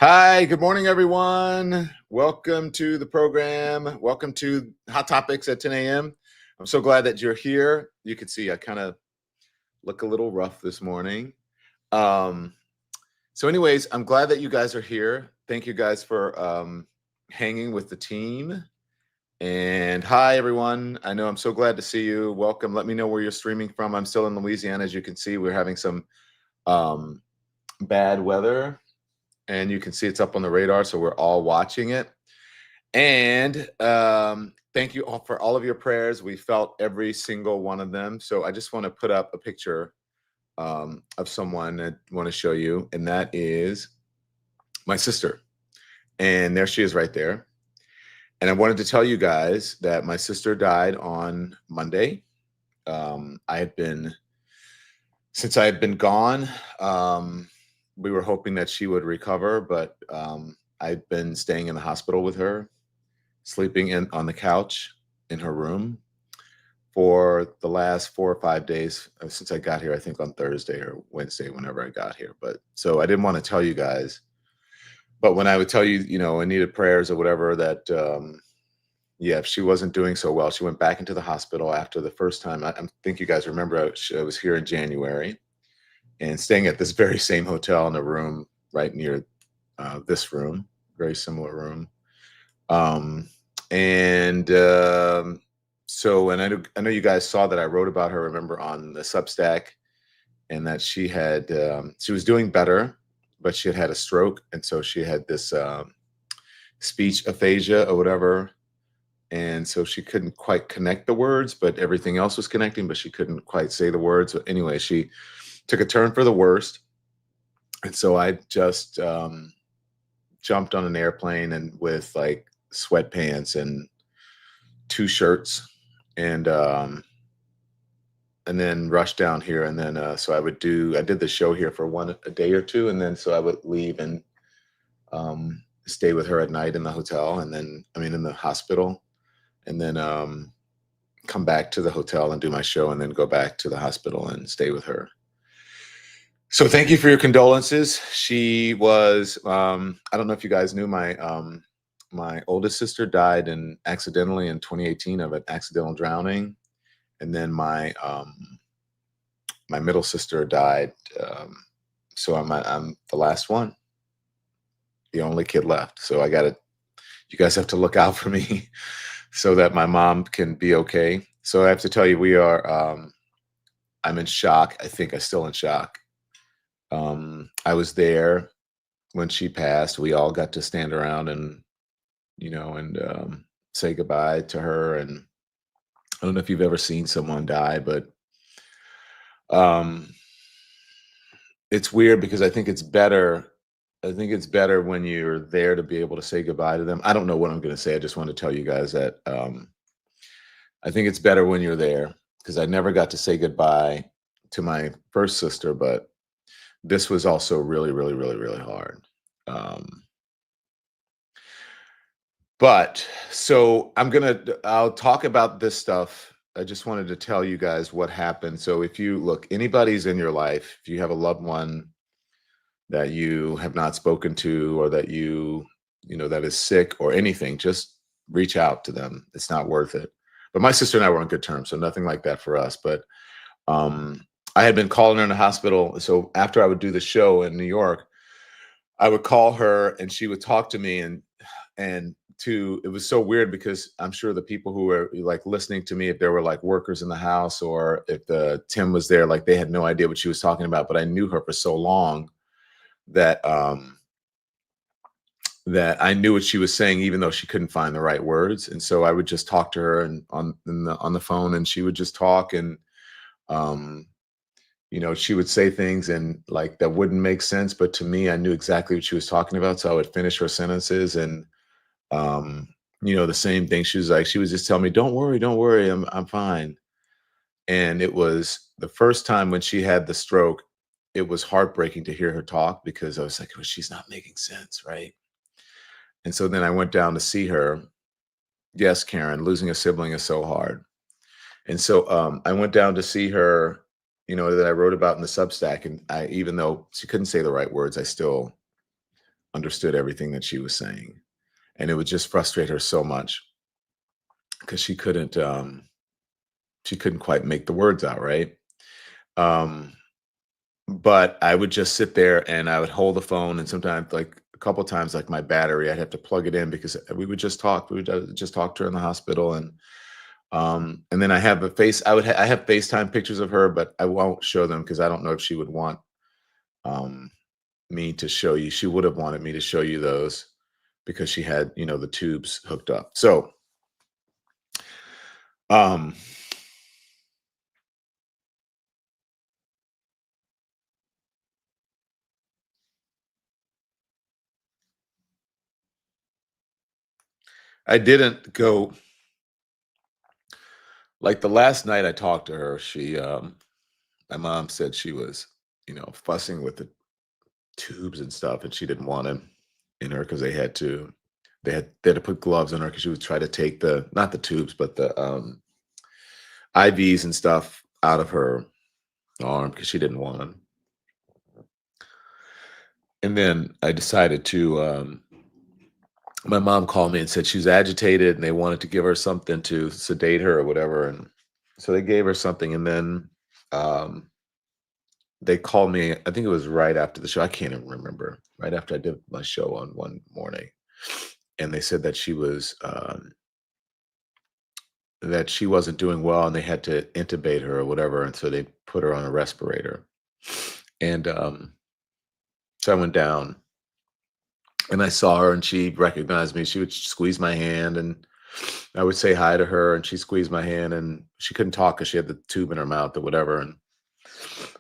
Hi, good morning, everyone. Welcome to the program. Welcome to Hot Topics at 10 a.m. I'm so glad that you're here. You can see I kind of look a little rough this morning. Um, anyways, I'm glad that you guys are here. Thank you guys for hanging with the team. And hi, everyone. I know I'm so glad to see you. Welcome. Let me know where you're streaming from. I'm still in Louisiana. As you can see, we're having some bad weather. And you can see it's up on the radar, so we're all watching it. And thank you all for all of your prayers. We felt every single one of them. So I just want to put up a picture of someone I want to show you, and that is my sister. And there she is right there. And I wanted to tell you guys that my sister died on Monday. Since I had been gone, we were hoping that she would recover, but I've been staying in the hospital with her, sleeping on the couch in her room for the last 4 or 5 days since I got here. I think on Thursday or Wednesday, whenever I got here. But so I didn't want to tell you guys, but when I would tell you, I needed prayers or whatever, that if she wasn't doing so well, she went back into the hospital after the first time. I think you guys remember I was here in January and staying at this very same hotel in a room right near this room, very similar room. So, and I know you guys saw that I wrote about her, remember, on the Substack, and that she was doing better, but she had a stroke. And so she had this speech aphasia or whatever. And so she couldn't quite connect the words, but everything else was connecting, but she couldn't quite say the words. So anyway, she took a turn for the worst. And so I just jumped on an airplane and with like sweatpants and 2 shirts and then rushed down here. And then so I did the show here for a day or two, and then so I would leave and stay with her at night in the hotel, and then in the hospital, and then come back to the hotel and do my show, and then go back to the hospital and stay with her. So thank you for your condolences. She was I don't know if you guys knew, my oldest sister died accidentally in 2018 of an accidental drowning. And then my middle sister died. So I'm the last one, the only kid left. So you guys have to look out for me so that my mom can be okay. So I have to tell you, I'm in shock. I think I'm still in shock. I was there when she passed. We all got to stand around and say goodbye to her. And I don't know if you've ever seen someone die, but it's weird because I think it's better when you're there to be able to say goodbye to them. I don't know what I'm going to say. I just want to tell you guys that I think it's better when you're there, because I never got to say goodbye to my first sister, but this was also really, really, really, really hard. But so I'll talk about this stuff. I just wanted to tell you guys what happened. So if anybody's in your life, if you have a loved one that you have not spoken to, or that that is sick or anything, just reach out to them. It's not worth it. But my sister and I were on good terms, so nothing like that for us. But I had been calling her in the hospital. So after I would do the show in New York, I would call her and she would talk to me, it was so weird because I'm sure the people who were like listening to me, if there were like workers in the house or if Tim was there, like they had no idea what she was talking about. But I knew her for so long that that I knew what she was saying, even though she couldn't find the right words. And so I would just talk to her and on the phone, and she would just talk, and she would say things and like that wouldn't make sense, but to me, I knew exactly what she was talking about. So I would finish her sentences, and the same thing. She would just tell me, don't worry, I'm fine. And it was the first time when she had the stroke, it was heartbreaking to hear her talk, because I was like, well, she's not making sense, right? And so then I went down to see her. Yes, Karen, losing a sibling is so hard. And so I went down to see her, that I wrote about in the Substack. And even though she couldn't say the right words, I still understood everything that she was saying. And it would just frustrate her so much because she couldn't quite make the words out, right? Um, but I would just sit there and I would hold the phone, and sometimes, like a couple times, like my battery, I'd have to plug it in because we would just talk. We would just talk to her in the hospital, and then I have a face. I have FaceTime pictures of her, but I won't show them because I don't know if she would want um, me to show you. She would have wanted me to show you those because she had, the tubes hooked up. So, um, I didn't go like the last night I talked to her. My mom said she was, fussing with the tubes and stuff, and she didn't want him in her because they had to put gloves on her because she would try to take the not the tubes but the IVs and stuff out of her arm because she didn't want them. And then I decided to. My mom called me and said she was agitated and they wanted to give her something to sedate her or whatever, and so they gave her something, and then um, they called me. I think it was right after the show. I can't even remember. Right after I did my show on one morning, and they said that she wasn't doing well and they had to intubate her or whatever, and so they put her on a respirator. And so I went down and I saw her and she recognized me. She would squeeze my hand and I would say hi to her and she squeezed my hand and she couldn't talk because she had the tube in her mouth or whatever. And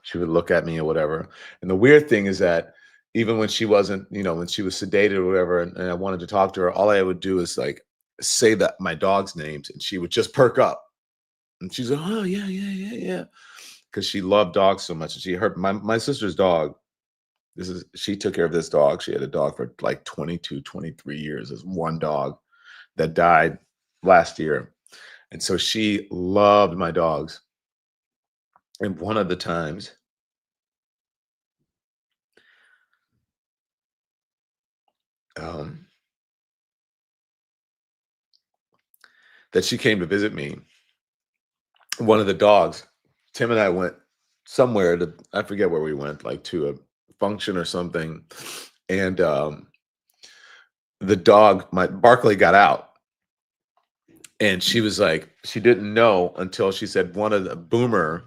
she would look at me or whatever. And the weird thing is that even when she wasn't, when she was sedated or whatever, and I wanted to talk to her, all I would do is like say that my dog's names and she would just perk up. And she's like, oh yeah, yeah, yeah, yeah. Because she loved dogs so much. And my sister's dog. She took care of this dog. She had a dog for like 22, 23 years. This one dog that died last year. And so she loved my dogs. And one of the times um, that she came to visit me, one of the dogs, Tim and I went somewhere I forget where we went, like to a function or something. And the dog, my Barkley, got out. And she was like, she didn't know until she said one of the Boomer's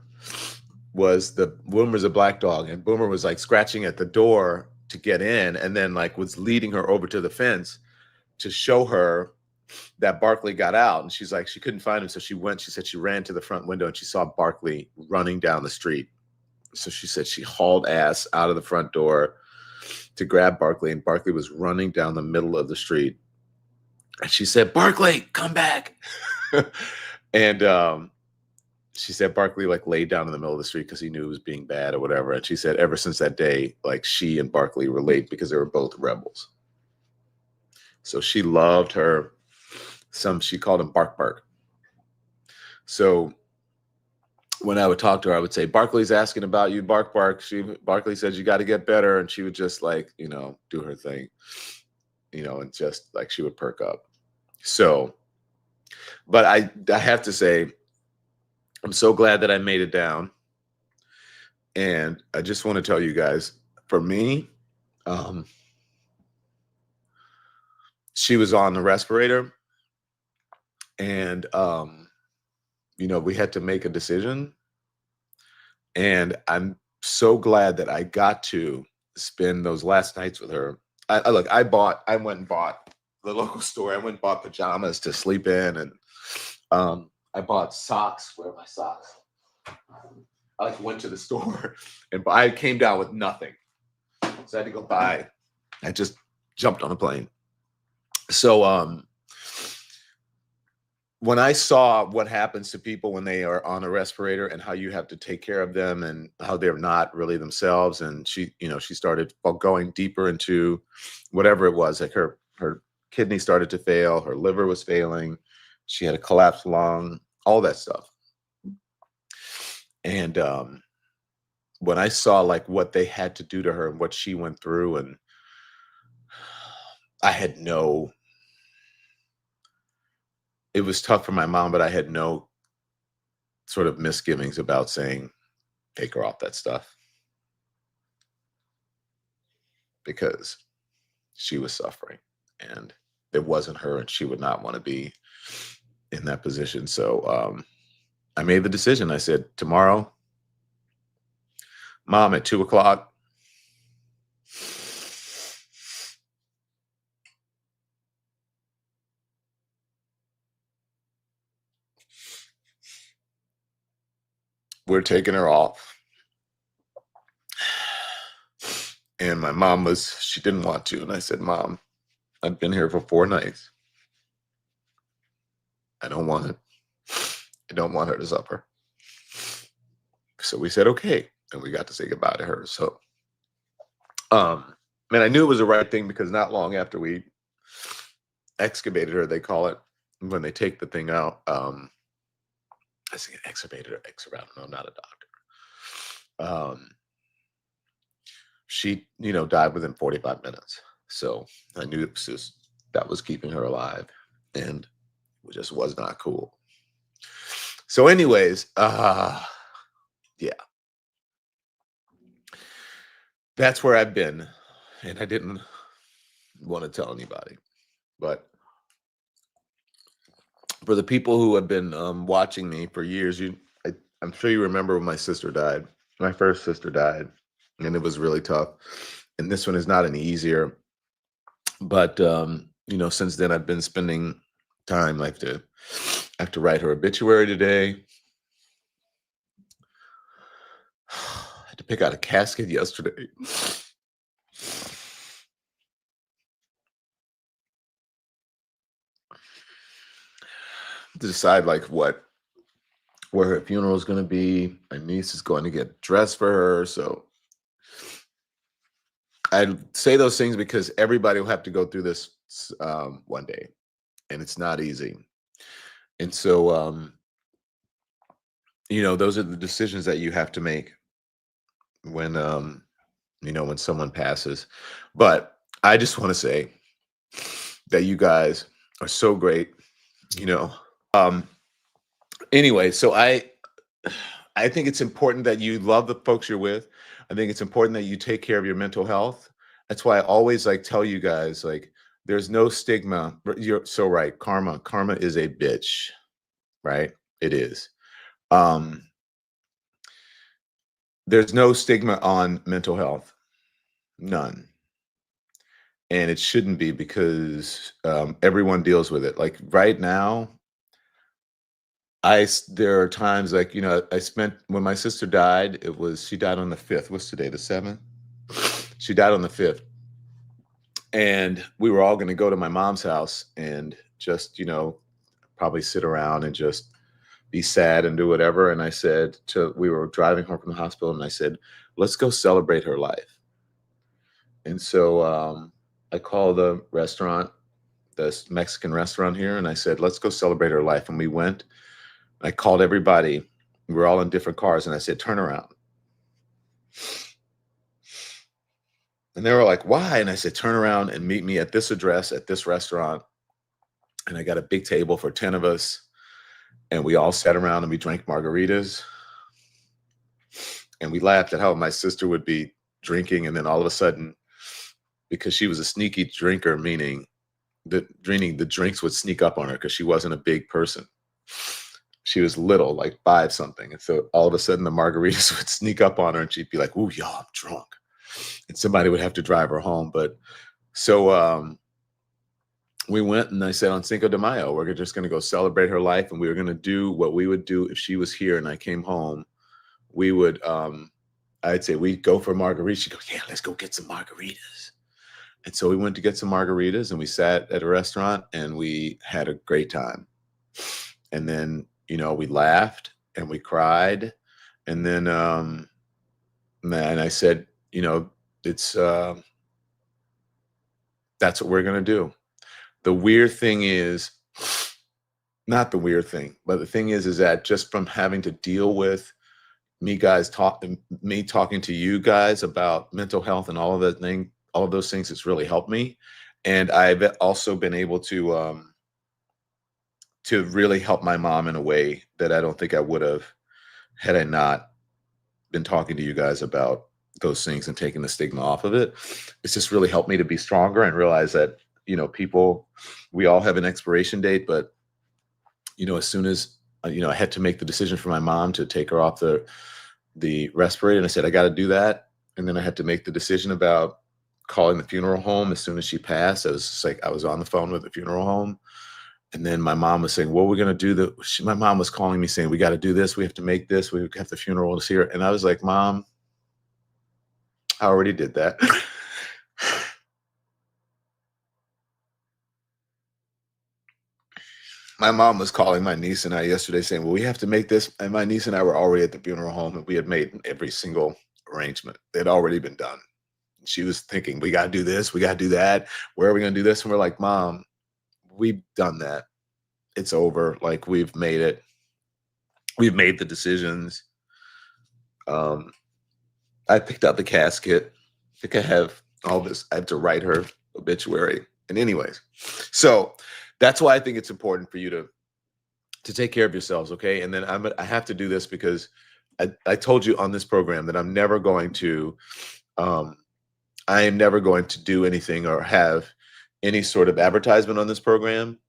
a black dog, and Boomer was like scratching at the door to get in, and then like was leading her over to the fence to show her that Barkley got out. And she's like, she couldn't find him. So she said she ran to the front window and she saw Barkley running down the street. So she said she hauled ass out of the front door to grab Barkley, and Barkley was running down the middle of the street. And she said, Barkley, come back. And she said Barkley like laid down in the middle of the street because he knew it was being bad or whatever. And she said ever since that day, like she and Barkley relate because they were both rebels. So she loved her. She called him Bark Bark. So when I would talk to her, I would say, Barkley's asking about you, Bark Bark. Barkley says you got to get better. And she would just like, do her thing, and just like she would perk up. So, but I have to say, I'm so glad that I made it down. And I just want to tell you guys, for me, um, she was on the respirator and, we had to make a decision. And I'm so glad that I got to spend those last nights with her. I went and bought the local store. I went and bought pajamas to sleep in. And I bought socks. Where are my socks? I like went to the store and I came down with nothing. So I had to go buy. I just jumped on a plane. So when I saw what happens to people when they are on a respirator and how you have to take care of them and how they're not really themselves, and she started going deeper into whatever it was, like her kidney started to fail, her liver was failing, she had a collapsed lung, all that stuff. And when I saw like what they had to do to her and what she went through, and I had no it was tough for my mom, but I had no sort of misgivings about saying, "Take her off that stuff," because she was suffering, and it wasn't her, and she would not wanna be in that position, so, I made the decision. I said, "Tomorrow, mom, at 2 o'clock, we're taking her off." And my mom she didn't want to, and I said, "Mom, I've been here for 4 nights. I don't want it. I don't want her to suffer." So we said, "Okay," and we got to say goodbye to her. So, man, I knew it was the right thing because not long after we excavated her, they call it when they take the thing out. I say excavated or excavated. No, I'm not a doctor. Um, she, died within 45 minutes. So I knew it was just that was keeping her alive, and it just was not cool. So, anyways, yeah, that's where I've been, and I didn't want to tell anybody, but for the people who have been watching me for years, I'm sure you remember when my sister died. My first sister died, and it was really tough. And this one is not any easier. But since then, I've been spending time. I have to write her obituary today. I had to pick out a casket yesterday. To decide where her funeral is going to be. My niece is going to get dressed for her, so I say those things because everybody will have to go through this one day, and it's not easy. And so, those are the decisions that you have to make when, when someone passes. But I just want to say that you guys are so great. You know. Um. Anyway, so I think it's important that you love the folks you're with. I think it's important that you take care of your mental health. That's why I always tell you guys there's no stigma. You're so right. Karma is a bitch, right? It is. Um there's no stigma on mental health. None. And it shouldn't be because everyone deals with it. Like right now, there are times I spent when my sister died, she died on the 5th. What's today? The 7th? She died on the 5th. And we were all going to go to my mom's house and just, probably sit around and just be sad and do whatever. And we were driving home from the hospital, and I said, let's go celebrate her life. And so I called the restaurant, this Mexican restaurant here, and I said, let's go celebrate her life. And we went. I called everybody. We were all in different cars, and I said, turn around. And they were like, why? And I said, turn around and meet me at this address at this restaurant. And I got a big table for 10 of us. And we all sat around and we drank margaritas. And we laughed at how my sister would be drinking. And then all of a sudden, because she was a sneaky drinker, meaning the drinks would sneak up on her because she wasn't a big person. She was little, like 5 something. And so all of a sudden the margaritas would sneak up on her and she'd be like, ooh, y'all, I'm drunk. And somebody would have to drive her home. But so we went, and I said on Cinco de Mayo, we're just going to go celebrate her life. And we were going to do what we would do if she was here and I came home. We would, I'd say we'd go for margaritas. She'd go, yeah, let's go get some margaritas. And so we went to get some margaritas, and we sat at a restaurant and we had a great time. And then, we laughed and we cried. And then, and I said, it's, that's what we're going to do. The weird thing is, not the weird thing, but the thing is that just from having to deal with me talking to you guys about mental health and all of those things, it's really helped me. And I've also been able to really help my mom in a way that I don't think I would have had I not been talking to you guys about those things and taking the stigma off of it. It's just really helped me to be stronger and realize that, people, we all have an expiration date, but as soon as I had to make the decision for my mom to take her off the respirator, and I said I got to do that, and then I had to make the decision about calling the funeral home as soon as she passed. I was just like, I was on the phone with the funeral home, and then my mom was saying, "What we're gonna do?" My mom was calling me saying, "We got to do this. We have to make this. We have the funeral this here." And I was like, "Mom, I already did that." My mom was calling my niece and I yesterday saying, "Well, we have to make this." And my niece and I were already at the funeral home, and we had made every single arrangement. It had already been done. She was thinking, "We got to do this. We got to do that. Where are we going to do this?" And we're like, "Mom, we've done that. It's over. Like, we've made it. We've made the decisions." Um, I picked out the casket. I think I have all this. I have to write her obituary. And anyways, so that's why I think it's important for you to take care of yourselves, okay? And then I have to do this because I told you on this program that um, I am never going to do anything or have any sort of advertisement on this program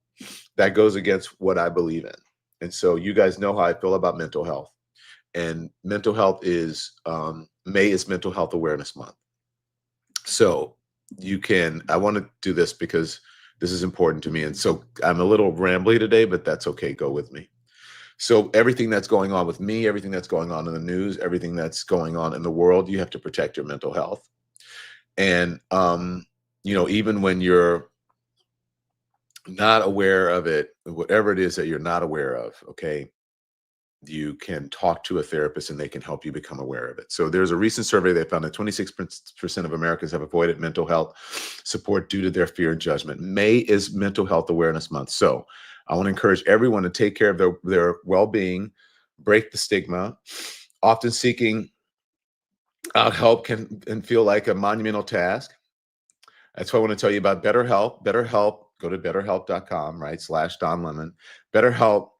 that goes against what I believe in. And so you guys know how I feel about mental health. And mental health is May is Mental Health Awareness Month. So I want to do this because this is important to me. And so I'm a little rambly today, but that's okay. Go with me. So everything that's going on with me, everything that's going on in the news, everything that's going on in the world, you have to protect your mental health. And even when you're not aware of it, whatever it is that you're not aware of, okay, you can talk to a therapist and they can help you become aware of it. So there's a recent survey that found that 26% of Americans have avoided mental health support due to their fear and judgment. May is Mental Health Awareness Month. So I want to encourage everyone to take care of their well-being, break the stigma. Often seeking out help can and feel like a monumental task. That's why I want to tell you about BetterHelp. BetterHelp, go to betterhelp.com, right? /Don Lemon. BetterHelp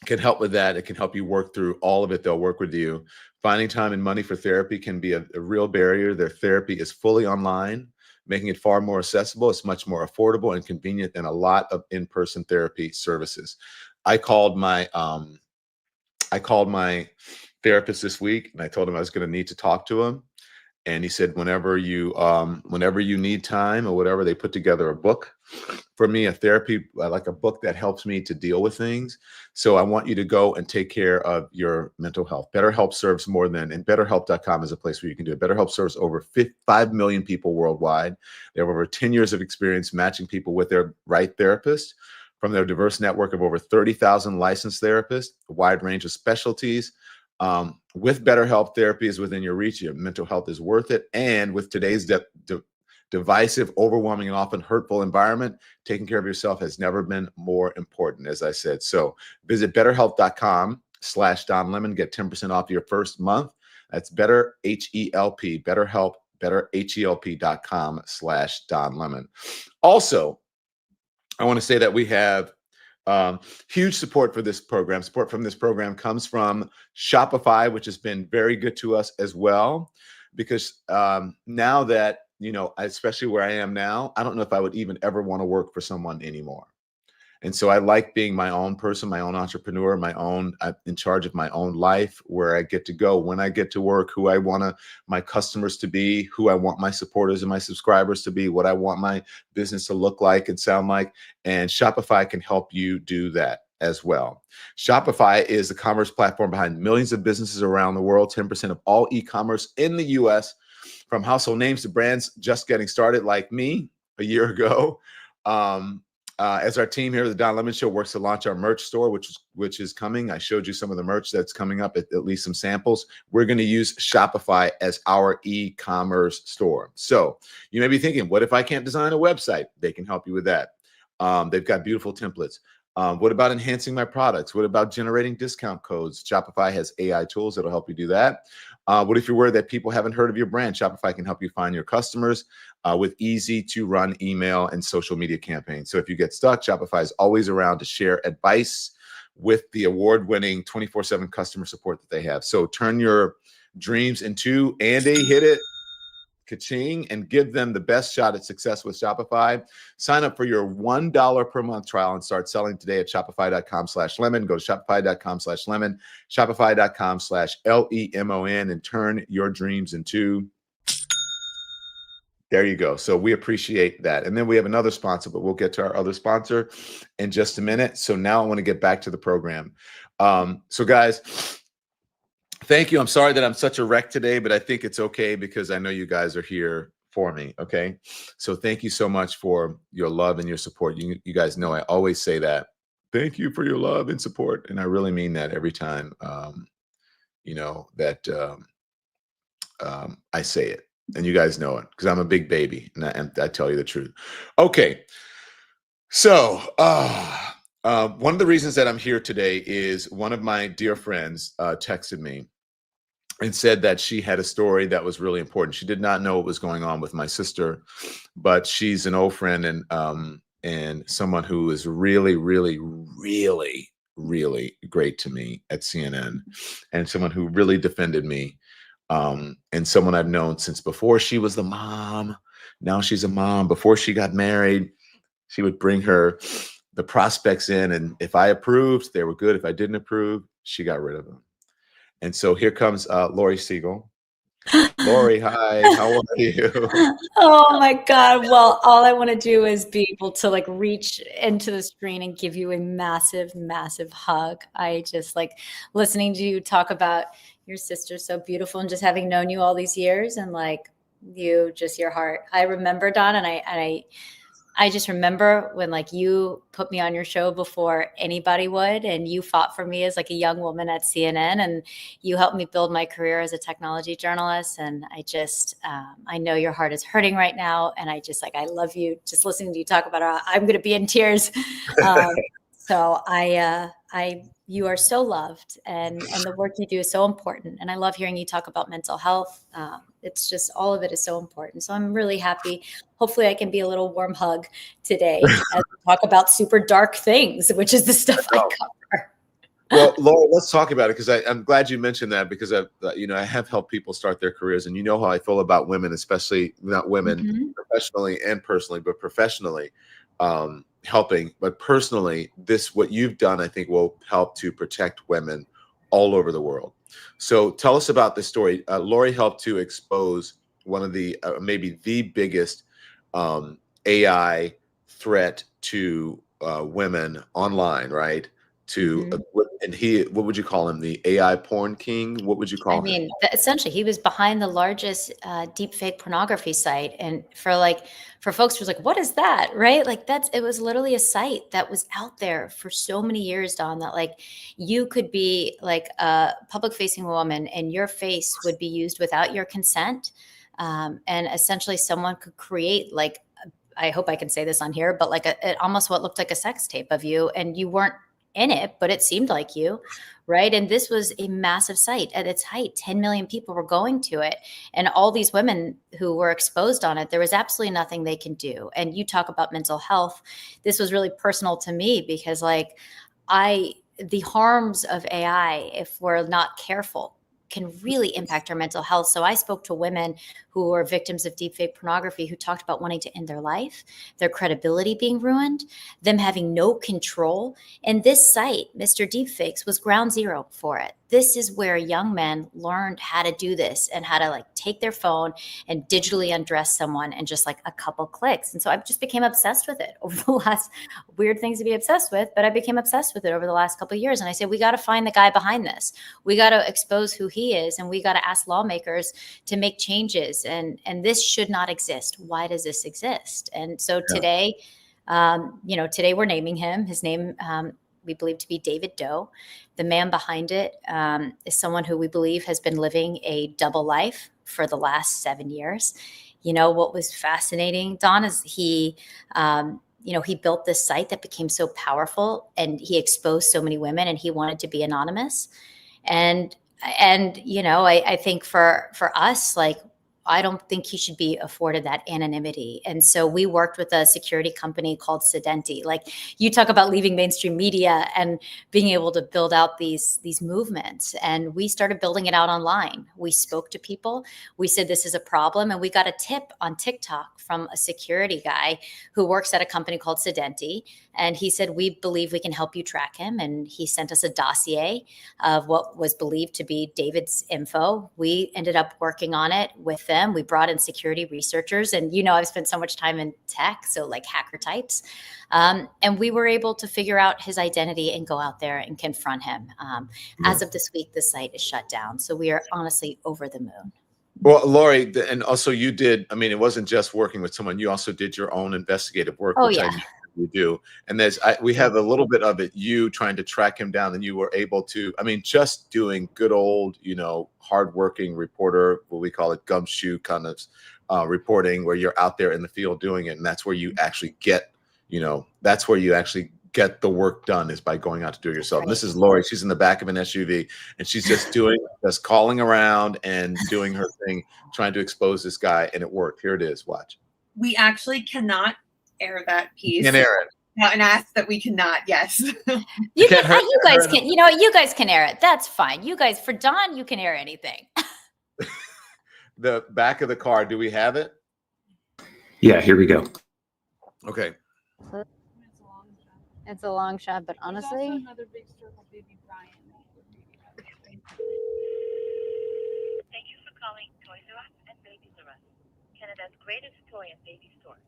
can help with that. It can help you work through all of it. They'll work with you. Finding time and money for therapy can be a real barrier. Their therapy is fully online, making it far more accessible. It's much more affordable and convenient than a lot of in-person therapy services. I called my therapist this week, and I told him I was going to need to talk to him. And he said, whenever you need time or whatever, they put together a book for me, a therapy, like a book that helps me to deal with things. So I want you to go and take care of your mental health. BetterHelp serves and betterhelp.com is a place where you can do it. BetterHelp serves over 5 million people worldwide. They have over 10 years of experience matching people with their right therapist from their diverse network of over 30,000 licensed therapists, a wide range of specialties. With BetterHelp, therapy is within your reach. Your mental health is worth it. And with today's divisive, overwhelming, and often hurtful environment, taking care of yourself has never been more important, as I said. So visit betterhelp.com /Don Lemon. Get 10% off your first month. That's BetterHelp, BetterHelp, betterhelp.com /Don Lemon. Also, I want to say that we have huge support for this program. Support from this program comes from Shopify, which has been very good to us as well. Because now that, especially where I am now, I don't know if I would even ever want to work for someone anymore. And so I like being my own person, my own entrepreneur, I'm in charge of my own life, where I get to go, when I get to work, who I want my customers to be, who I want my supporters and my subscribers to be, what I want my business to look like and sound like. And Shopify can help you do that as well. Shopify is the commerce platform behind millions of businesses around the world. 10% of all e-commerce in the US, from household names to brands just getting started like me a year ago. As our team here at the Don Lemon Show works to launch our merch store, which is coming. I showed you some of the merch that's coming up, at least some samples. We're going to use Shopify as our e-commerce store. So you may be thinking, what if I can't design a website? They can help you with that. They've got beautiful templates. What about enhancing my products? What about generating discount codes? Shopify has AI tools that'll help you do that. What if you're worried that people haven't heard of your brand? Shopify can help you find your customers with easy to run email and social media campaigns. So if you get stuck, Shopify is always around to share advice with the award-winning 24/7 customer support that they have. So turn your dreams into Andy, hit it, ka-ching, and give them the best shot at success with Shopify. Sign up for your $1 per month trial and start selling today at shopify.com/lemon. Go to shopify.com/lemon, shopify.com/LEMON, and turn your dreams into. There you go. So we appreciate that. And then we have another sponsor, but we'll get to our other sponsor in just a minute. So now I want to get back to the program. So guys, thank you. I'm sorry that I'm such a wreck today, but I think it's okay because I know you guys are here for me. Okay. So thank you so much for your love and your support. You guys know I always say that. Thank you for your love and support. And I really mean that every time, I say it. And you guys know it because I'm a big baby and I tell you the truth. Okay. So one of the reasons that I'm here today is one of my dear friends texted me and said that she had a story that was really important. She did not know what was going on with my sister, but she's an old friend and someone who is really, really, really, really great to me at CNN, and someone who really defended me, and someone I've known since before she was the mom. Now she's a mom. Before she got married, she would bring the prospects in, and if I approved, they were good. If I didn't approve, she got rid of them. And so here comes Laurie Segall. Laurie, hi, how are you? Oh my God. Well, all I want to do is be able to like reach into the screen and give you a massive, massive hug. I just like listening to you talk about your sister, so beautiful, and just having known you all these years and like your heart. I remember, Don, and I just remember when like you put me on your show before anybody would, and you fought for me as like a young woman at CNN, and you helped me build my career as a technology journalist. And I know your heart is hurting right now, and I love you. Just listening to you talk about it, I'm going to be in tears. So you are so loved, and the work you do is so important. And I love hearing you talk about mental health. It's just all of it is so important. So I'm really happy. Hopefully I can be a little warm hug today as we talk about super dark things, which is the stuff I cover. Well, Laura, let's talk about it because I'm glad you mentioned that because I have helped people start their careers, and you know how I feel about women, especially not women professionally and personally, but professionally helping, but personally, what you've done, I think, will help to protect women all over the world. So tell us about this story. Laurie helped to expose one of the maybe the biggest AI threat to women online, right? What would you call him? The AI porn king? What would you call him? Essentially, he was behind the largest deepfake pornography site, and for folks who's like, what is that, right? Like it was literally a site that was out there for so many years, Don, that like you could be like a public-facing woman, and your face would be used without your consent, and essentially someone could create like, I hope I can say this on here, but like almost what looked like a sex tape of you, and you weren't in it, but it seemed like you, right? And this was a massive site at its height. 10 million people were going to it. And all these women who were exposed on it, there was absolutely nothing they can do. And you talk about mental health. This was really personal to me because like the harms of AI, if we're not careful, can really impact our mental health. So I spoke to women who were victims of deepfake pornography who talked about wanting to end their life, their credibility being ruined, them having no control. And this site, Mr. Deepfakes, was ground zero for it. This is where young men learned how to do this and how to like take their phone and digitally undress someone in just like a couple clicks. And so I just became obsessed with it over the last weird things to be obsessed with, but I became obsessed with it over the last couple of years. And I said, we got to find the guy behind this. We got to expose who he is, and we got to ask lawmakers to make changes. And this should not exist. Why does this exist? And so today, today we're naming him. His name, we believe to be David Doe. The man behind it is someone who we believe has been living a double life for the last 7 years. You know, what was fascinating, Don, is he built this site that became so powerful, and he exposed so many women, and he wanted to be anonymous. And And, you know, I think for us, like, I don't think he should be afforded that anonymity. And so we worked with a security company called Sedenti. Like, you talk about leaving mainstream media and being able to build out these movements. And we started building it out online. We spoke to people. We said, this is a problem. And we got a tip on TikTok from a security guy who works at a company called Sedenti. And he said, we believe we can help you track him. And he sent us a dossier of what was believed to be David's info. We ended up working on it with them. We brought in security researchers. And, you know, I've spent so much time in tech, so like hacker types. And we were able to figure out his identity and go out there and confront him. As of this week, the site is shut down. So we are honestly over the moon. Well, Laurie, and also you did, I mean, it wasn't just working with someone, you also did your own investigative work, which I know you do. And we have a little bit of it, you trying to track him down, and you were able to, I mean, just doing good old, you know, hardworking reporter, what we call it, gumshoe kind of reporting, where you're out there in the field doing it. And that's where you actually get, you know, that's where you actually get the work done, is by going out to do it yourself. And this is Laurie. She's in the back of an SUV, and she's just calling around and doing her thing, trying to expose this guy, and it worked. Here it is. Watch. We actually cannot air that piece. You can air it. And ask that we cannot. Yes. You guys can. You know, you guys can air it. That's fine. You guys, for Don, you can air anything. The back of the car. Do we have it? Yeah. Here we go. Okay. It's a long shot, but honestly, another big circle, baby Brian. Thank you for calling Toys R Us and Babies R Us, Canada's greatest toy and baby store.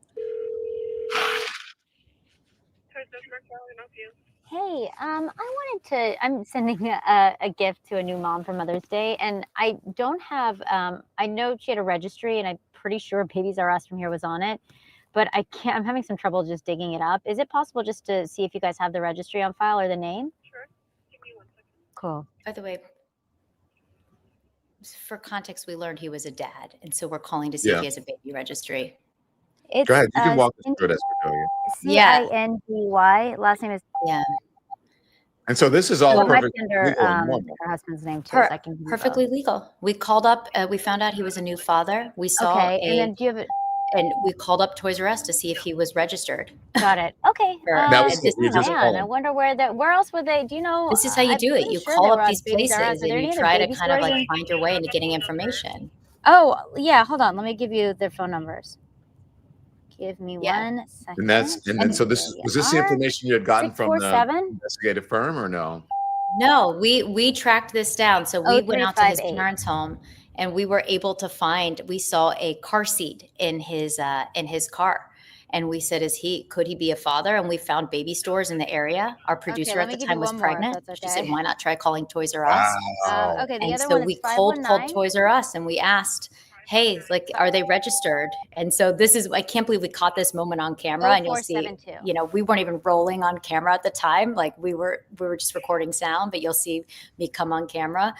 Toys R Us, how can I help you? hey, I'm sending a gift to a new mom for Mother's Day, and I don't have, I know she had a registry, and I'm pretty sure Babies R Us from here was on it, but I'm having some trouble just digging it up. Is it possible just to see if you guys have the registry on file or the name? Sure. Give me 1 second. Cool. By the way, for context, we learned he was a dad. And so we're calling to see if he has a baby registry. It's Go ahead. You can walk us through it as we're doing it. Cindy. Last name is. Yeah. And so this is all perfect. Under her husband's name too. So I can perfectly legal. We called up. We found out he was a new father. We saw. Okay. And then do you have it? And we called up Toys R Us to see if he was registered. Got it. Okay. I wonder where else would they? Do you know? This is how you do it. You call up these places and you try to kind of like find your way into getting information. Oh yeah, hold on. Let me give you their phone numbers. Give me 1 second. And so this was this the information you had gotten from the investigative firm, or no? No, we tracked this down. So we went out to his parents' home. And we were able to find, we saw a car seat in his car. And we said, could he be a father? And we found baby stores in the area. Our producer at the time was pregnant. She said, why not try calling Toys R Us? Wow. And so we called Toys R Us and we asked, hey, like, are they registered? And so I can't believe we caught this moment on camera. And you'll see, you know, we weren't even rolling on camera at the time. Like we were just recording sound, but you'll see me come on camera.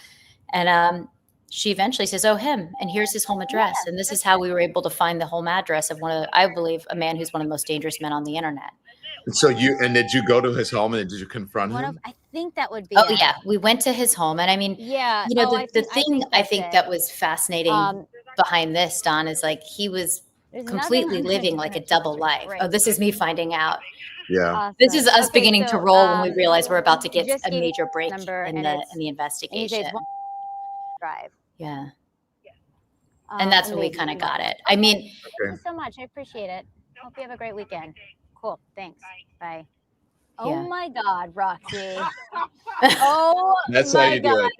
And, she eventually says, oh, him, and here's his home address. And this is how we were able to find the home address of I believe, a man who's one of the most dangerous men on the internet. And so did you go to his home and did you confront him? I think that would be. Oh, yeah. We went to his home. And I mean, you know, the thing I think that was fascinating behind this, Don, is like he was completely living like a double life. Right. Oh, this is me finding out. Yeah. Awesome. This is us beginning to roll when we realize we're about to get a major break in the investigation. Drive. Yeah. And that's when we kind of got it. I mean, thank you so much. I appreciate it. Hope you have a great weekend. Cool. Thanks. Bye. Oh my God, Roxy. Oh, that's how you do it.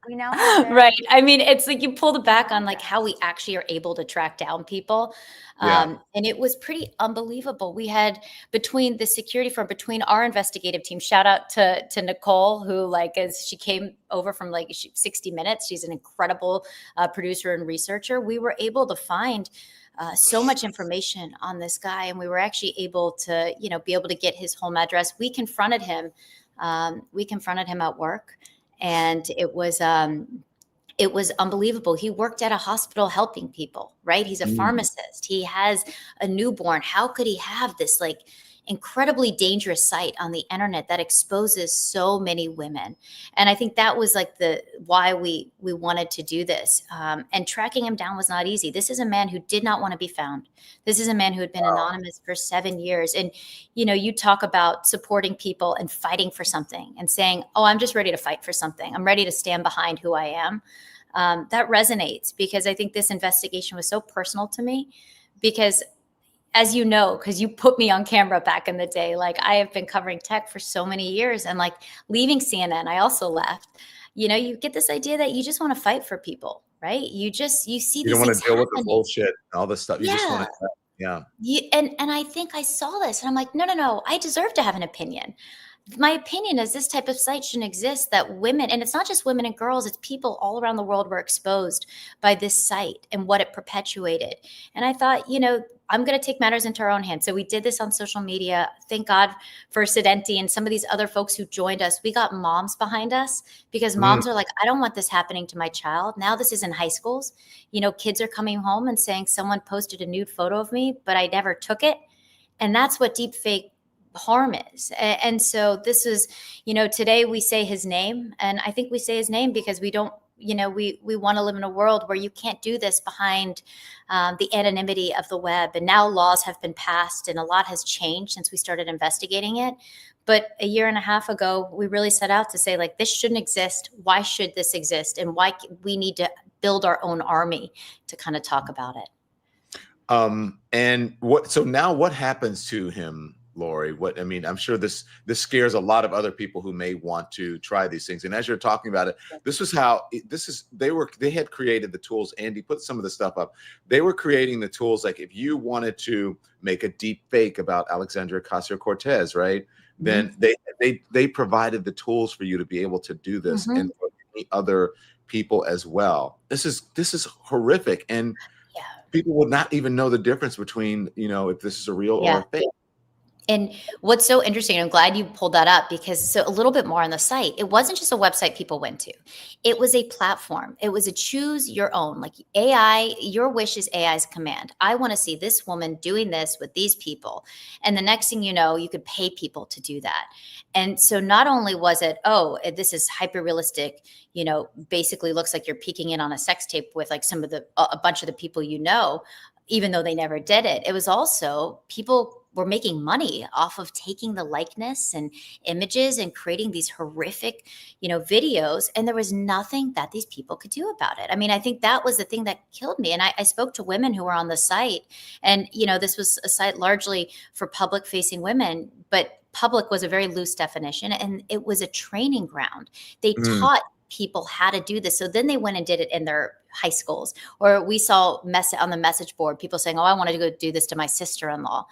You know, right. I mean, it's like you pull the back on like how we actually are able to track down people. And it was pretty unbelievable. We had between the security firm, between our investigative team, shout out to Nicole, who she came over from 60 Minutes. She's an incredible producer and researcher. We were able to find so much information on this guy. And we were actually able to, be able to get his home address. We confronted him. At work. And it was unbelievable. He worked at a hospital helping people, right? He's a pharmacist. He has a newborn. How could he have this incredibly dangerous site on the internet that exposes so many women. And I think that was like the why we wanted to do this. And tracking him down was not easy. This is a man who did not want to be found. This is a man who had been anonymous for 7 years. And, you know, you talk about supporting people and fighting for something and saying, oh, I'm just ready to fight for something. I'm ready to stand behind who I am. That resonates, because I think this investigation was so personal to me, because as you know, because you put me on camera back in the day, like I have been covering tech for so many years, and like leaving CNN, I also left. You know, you get this idea that you just want to fight for people, right? You see You these don't want things to deal with the happening. bullshit and all this stuff. You just want Yeah. to, yeah. And I think I saw this and I'm like, no, I deserve to have an opinion. My opinion is this type of site shouldn't exist, that women, and it's not just women and girls, it's people all around the world were exposed by this site and what it perpetuated. And I thought, you know, I'm going to take matters into our own hands. So we did this on social media. Thank God for Sedenti and some of these other folks who joined us. We got moms behind us, because moms are like, I don't want this happening to my child. Now this is in high schools. You know, kids are coming home and saying someone posted a nude photo of me, but I never took it. And that's what deepfake harm is. And so this is, you know, today we say his name, and I think we say his name because we don't, you know, we want to live in a world where you can't do this behind the anonymity of the web. And now laws have been passed and a lot has changed since we started investigating it. But a year and a half ago, we really set out to say, like, this shouldn't exist. Why should this exist? And why we need to build our own army to kind of talk about it. And so now what happens to him, Laurie? I mean, I'm sure this scares a lot of other people who may want to try these things. And as you're talking about it, they had created the tools. Andy put some of the stuff up. They were creating the tools. Like if you wanted to make a deep fake about Alexandria Ocasio-Cortez, right? Then they provided the tools for you to be able to do this, and for many other people as well. This is horrific. And people will not even know the difference between, you know, if this is a real or a fake. And what's so interesting, I'm glad you pulled that up, because so a little bit more on the site, it wasn't just a website people went to. It was a platform. It was a choose your own, like AI, your wish is AI's command. I want to see this woman doing this with these people. And the next thing you know, you could pay people to do that. And so not only was it, oh, this is hyper realistic, you know, basically looks like you're peeking in on a sex tape with like a bunch of the people you know, even though they never did it. It was also people were making money off of taking the likeness and images and creating these horrific, you know, videos. And there was nothing that these people could do about it. I mean, I think that was the thing that killed me. And I spoke to women who were on the site, and, you know, this was a site largely for public facing women, but public was a very loose definition, and it was a training ground. They taught people how to do this. So then they went and did it in their high schools, or we saw on the message board, people saying, oh, I wanted to go do this to my sister-in-law.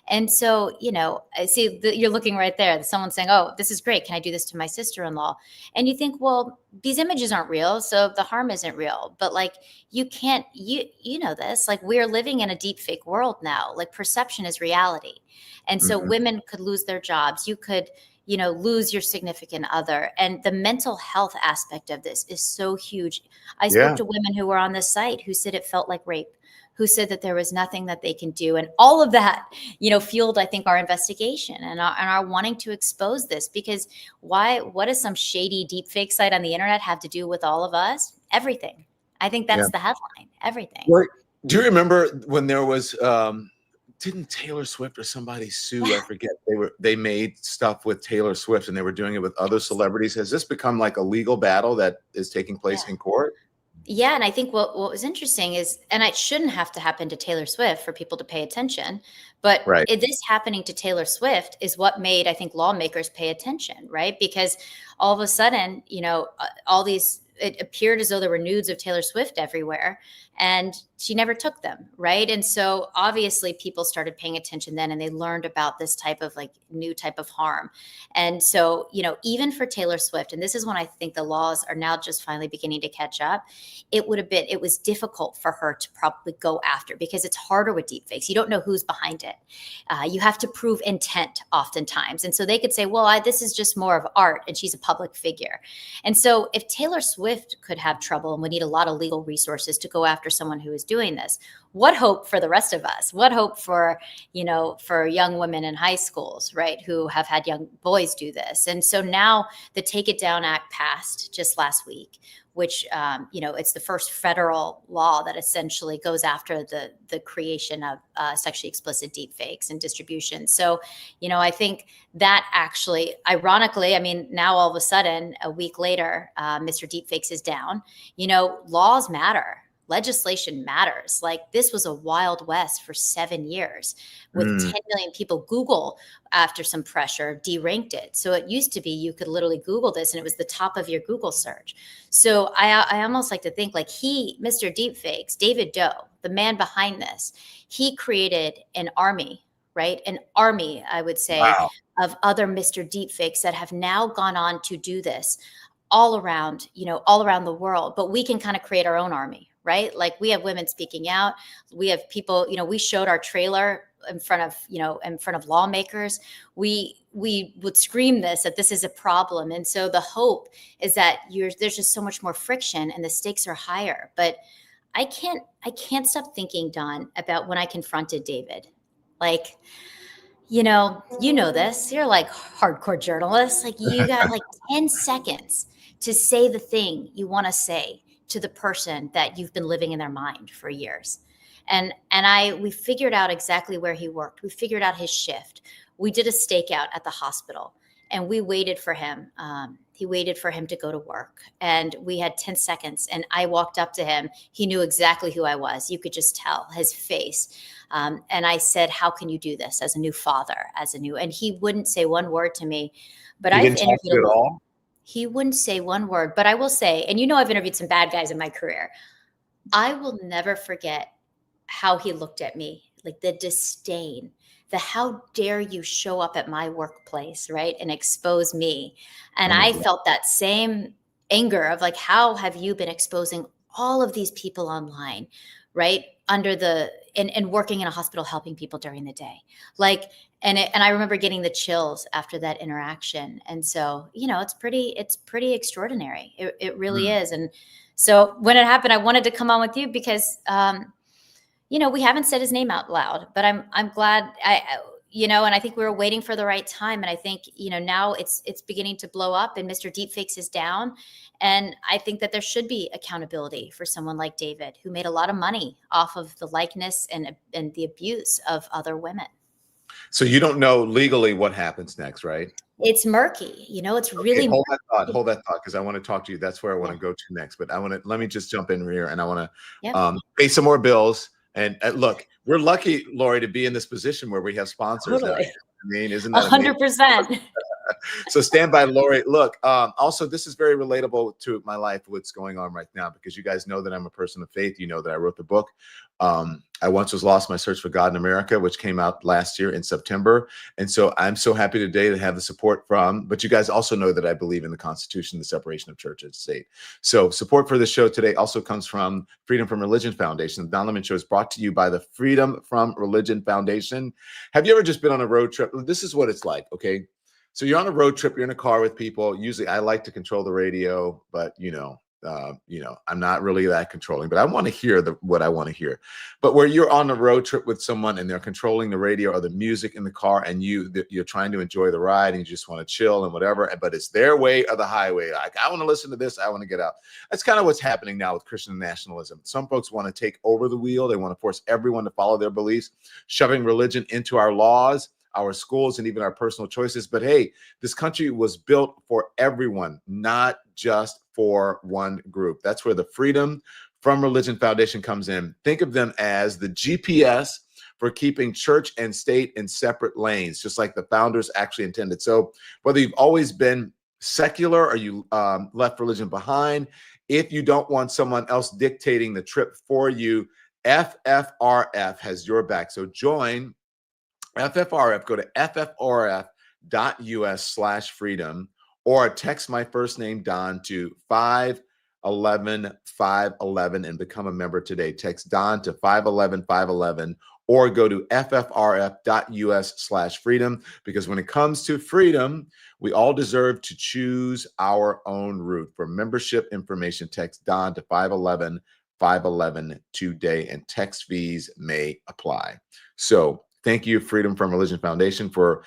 And so, you know, I see you're looking right there. Someone's saying, oh, this is great. Can I do this to my sister-in-law? And you think, well, these images aren't real, so the harm isn't real. But like, you can't, you know this, like we're living in a deep fake world now. Like perception is reality. And so women could lose their jobs. You could, you know, lose your significant other. And the mental health aspect of this is so huge. I spoke to women who were on this site who said it felt like rape, who said that there was nothing that they can do. And all of that, you know, fueled, I think, our investigation and our wanting to expose this. Because what does some shady deepfake site on the internet have to do with all of us? Everything. I think that's the headline. Everything. Well, do you remember when there was, didn't Taylor Swift or somebody sue? I forget. They made stuff with Taylor Swift and they were doing it with other celebrities. Has this become like a legal battle that is taking place in court? Yeah, and I think what was interesting is, and it shouldn't have to happen to Taylor Swift for people to pay attention, but this happening to Taylor Swift is what made, I think, lawmakers pay attention, right? Because all of a sudden, you know, it appeared as though there were nudes of Taylor Swift everywhere, and she never took them, right? And so obviously people started paying attention then, and they learned about this type of like new type of harm. And so, you know, even for Taylor Swift, and this is when I think the laws are now just finally beginning to catch up, it was difficult for her to probably go after, because it's harder with deepfakes. You don't know who's behind it. You have to prove intent oftentimes. And so they could say, well, this is just more of art, and she's a public figure. And so if Taylor Swift could have trouble and would need a lot of legal resources to go after someone who is doing this. What hope for the rest of us? What hope for, for young women in high schools, right, who have had young boys do this? And so now the Take It Down Act passed just last week, which, it's the first federal law that essentially goes after the creation of sexually explicit deepfakes and distribution. So, I think that actually, ironically, I mean, now all of a sudden, a week later, Mr. Deepfakes is down. Laws matter. Legislation matters. Like, this was a wild west for 7 years with 10 million people. Google, after some pressure, deranked it. So it used to be you could literally Google this and it was the top of your Google search. So I almost like to think like Mr. Deepfakes, David Doe, the man behind this, he created an army, right? An army, I would say, Wow. of other Mr. Deepfakes that have now gone on to do this all around the world. But we can kind of create our own army, right? Like, we have women speaking out. We have people, we showed our trailer in front of lawmakers. We would scream that this is a problem. And so the hope is that there's just so much more friction and the stakes are higher. But I can't stop thinking, Don, about when I confronted David. Like, you know this, you're like hardcore journalists. Like, you got like 10 seconds to say the thing you want to say to the person that you've been living in their mind for years. And we figured out exactly where he worked. We figured out his shift. We did a stakeout at the hospital and we waited for him. He waited for him to go to work and we had 10 seconds and I walked up to him. He knew exactly who I was. You could just tell his face. And I said, how can you do this as a new father, and he wouldn't say one word to me, but I've interviewed at all. He wouldn't say one word, but I will say, and I've interviewed some bad guys in my career. I will never forget how he looked at me, like the disdain, the how dare you show up at my workplace, right, and expose me. And I felt that same anger of like, how have you been exposing all of these people online, right, and working in a hospital helping people during the day, like. And I remember getting the chills after that interaction. And so, it's pretty extraordinary. It really is. And so when it happened, I wanted to come on with you because, we haven't said his name out loud, but I'm glad and I think we were waiting for the right time. And I think, now it's beginning to blow up and Mr. Deepfakes is down. And I think that there should be accountability for someone like David, who made a lot of money off of the likeness and the abuse of other women. So you don't know legally what happens next, right? It's murky. It's really hold that thought, because I want to talk to you. That's where I want to go to next. But let me just jump in here, and I want to pay some more bills. And look, we're lucky, Laurie, to be in this position where we have sponsors. Totally. I mean, isn't that 100%? So stand by, Laurie. Look, also, this is very relatable to my life, what's going on right now, because you guys know that I'm a person of faith. You know that I wrote the book. I Once Was Lost, My Search for God in America, which came out last year in September. And so I'm so happy today to have the support but you guys also know that I believe in the Constitution, the separation of church and state. So support for the show today also comes from Freedom from Religion Foundation. The Don Lemon Show is brought to you by the Freedom from Religion Foundation. Have you ever just been on a road trip? This is what it's like, okay? So you're on a road trip, you're in a car with people. Usually I like to control the radio, but I'm not really that controlling, but I want to hear what I want to hear. But where you're on a road trip with someone and they're controlling the radio or the music in the car, and you're trying to enjoy the ride and you just want to chill and whatever, but it's their way or the highway. Like, I want to listen to this, I want to get out. That's kind of what's happening now with Christian nationalism. Some folks want to take over the wheel. They want to force everyone to follow their beliefs, shoving religion into our laws, our schools, and even our personal choices. But hey, this country was built for everyone, not just for one group. That's where the Freedom from Religion Foundation comes in. Think of them as the GPS for keeping church and state in separate lanes, just like the founders actually intended. So whether you've always been secular or you left religion behind, if you don't want someone else dictating the trip for you, FFRF has your back. So join FFRF, go to ffrf.us/freedom, or text my first name, Don, to 511-511 and become a member today. Text Don to 511-511, or go to ffrf.us/freedom, because when it comes to freedom, we all deserve to choose our own route. For membership information, text Don to 511-511. 511 today, and text fees may apply. So thank you, Freedom from Religion Foundation, for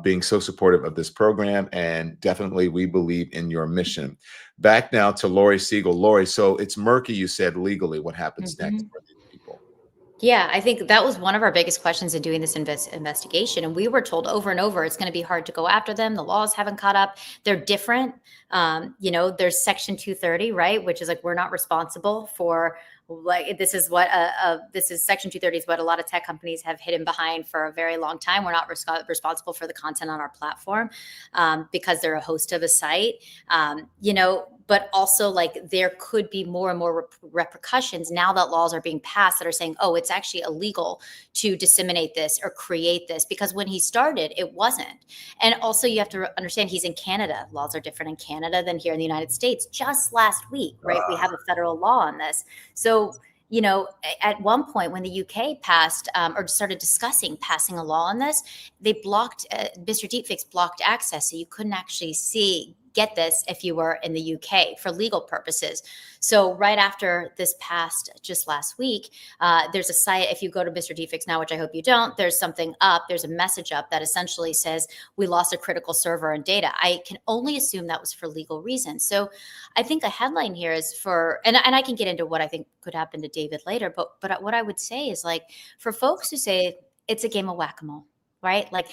being so supportive of this program. And definitely, we believe in your mission. Back now to Laurie Segall. Laurie, so it's murky, you said, legally. What happens next for these people? Yeah, I think that was one of our biggest questions in doing this investigation. And we were told over and over, it's going to be hard to go after them. The laws haven't caught up. They're different. There's Section 230, right? Which is like, we're not responsible for, like, this is Section 230 is what a lot of tech companies have hidden behind for a very long time. We're not responsible for the content on our platform because they're a host of a site, but also, like, there could be more and more repercussions now that laws are being passed that are saying, oh, it's actually illegal to disseminate this or create this, because when he started, it wasn't. And also, you have to understand, he's in Canada. Laws are different in Canada than here in the United States. Just last week, right? We have a federal law on this. So, at one point when the UK passed or started discussing passing a law on this, they blocked, Mr. Deepfakes blocked access. So you couldn't actually get this if you were in the UK for legal purposes. So right after this passed just last week, there's a site, if you go to Mr. Deepfakes now, which I hope you don't, there's something up, there's a message up that essentially says, we lost a critical server and data. I can only assume that was for legal reasons. So I think a headline here is for, and I can get into what I think could happen to David later, but what I would say is, like, for folks who say it's a game of whack-a-mole, right? Like,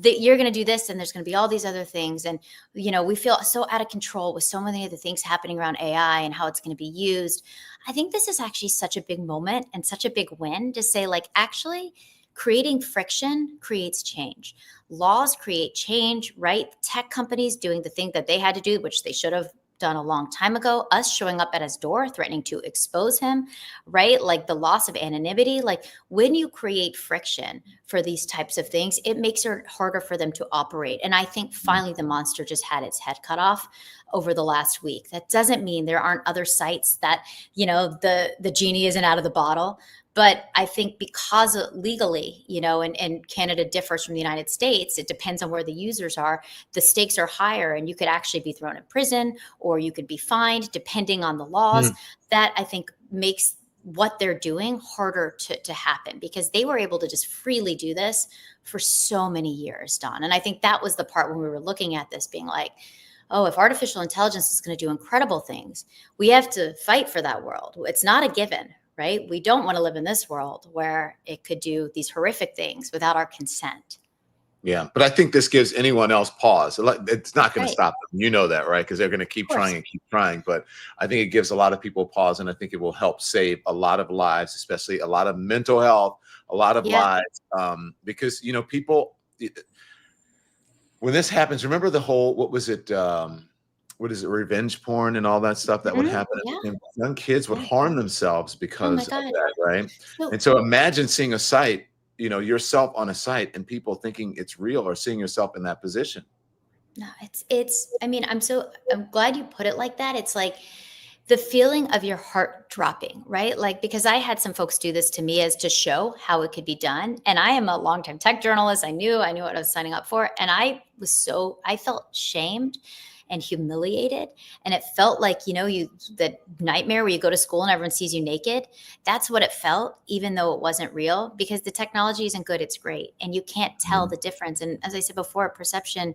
you're going to do this and there's going to be all these other things. And, we feel so out of control with so many of the things happening around AI and how it's going to be used. I think this is actually such a big moment and such a big win to say, like, actually creating friction creates change. Laws create change, right? Tech companies doing the thing that they had to do, which they should have done a long time ago, us showing up at his door, threatening to expose him, right? Like, the loss of anonymity. Like, when you create friction for these types of things, it makes it harder for them to operate. And I think finally the monster just had its head cut off over the last week. That doesn't mean there aren't other sites that, the genie isn't out of the bottle. But I think because legally, and Canada differs from the United States, it depends on where the users are. The stakes are higher, and you could actually be thrown in prison or you could be fined depending on the laws. That, I think, makes what they're doing harder to happen, because they were able to just freely do this for so many years, Don. And I think that was the part when we were looking at this being like, oh, if artificial intelligence is going to do incredible things, we have to fight for that world. It's not a given, right? We don't want to live in this world where it could do these horrific things without our consent. Yeah, but I think this gives anyone else pause. It's not going to Right. stop them. You know that, right? Because they're going to keep trying and keep trying. But I think it gives a lot of people pause, and I think it will help save a lot of lives, especially a lot of mental health, a lot of lives. Because, people, when this happens, remember the whole, what is it, revenge porn and all that stuff that would happen. And young kids would harm themselves because of that, right? And so imagine seeing a site, yourself on a site, and people thinking it's real or seeing yourself in that position. No, I'm glad you put it like that. It's like the feeling of your heart dropping, right? Like, because I had some folks do this to me as to show how it could be done. And I am a longtime tech journalist. I knew what I was signing up for. And I felt shamed and humiliated. And it felt like, the nightmare where you go to school and everyone sees you naked. That's what it felt, even though it wasn't real, because the technology isn't good. It's great. And you can't tell the difference. And as I said before, perception,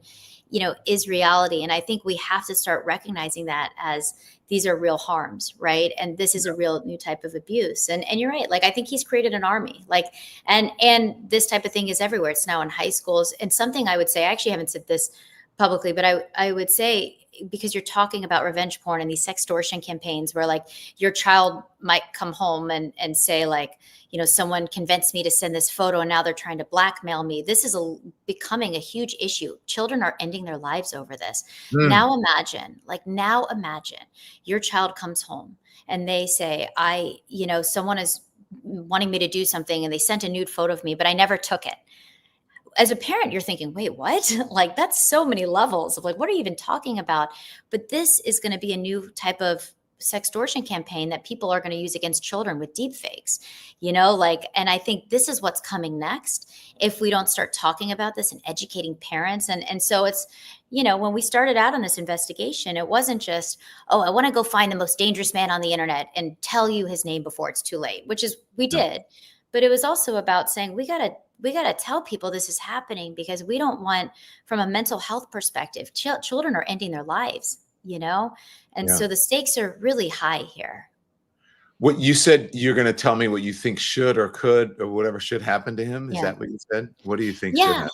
is reality. And I think we have to start recognizing that as these are real harms, right? And this is a real new type of abuse. And you're right. Like, I think he's created an army, like, and this type of thing is everywhere. It's now in high schools. And something I would say, I actually haven't said this publicly, but I would say, because you're talking about revenge porn and these sextortion campaigns where, like, your child might come home and say, like, someone convinced me to send this photo and now they're trying to blackmail me. This is becoming a huge issue. Children are ending their lives over this. Now imagine your child comes home and they say, someone is wanting me to do something and they sent a nude photo of me, but I never took it. As a parent, you're thinking, wait, what? Like, that's so many levels of, like, what are you even talking about? But this is going to be a new type of sextortion campaign that people are going to use against children with deepfakes, you know, like, and I think this is what's coming next if we don't start talking about this and educating parents. And so it's, you know, when we started out on this investigation, it wasn't just, oh, I want to go find the most dangerous man on the internet and tell you his name before it's too late, which is we did. But it was also about saying we got to tell people this is happening, because we don't want, from a mental health perspective, children are ending their lives, you know? And so the stakes are really high here. What you said, you're going to tell me what you think should or could or whatever should happen to him. Is that what you said? What do you think should happen?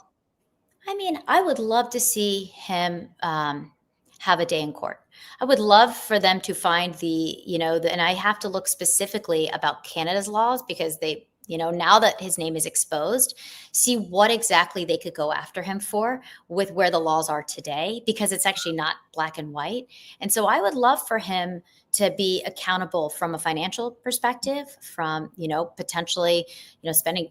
I mean, I would love to see him have a day in court. I would love for them to find and I have to look specifically about Canada's laws, because they, you know, now that his name is exposed, see what exactly they could go after him for with where the laws are today, because it's actually not black and white. And so I would love for him to be accountable from a financial perspective, from, you know, potentially, you know, spending,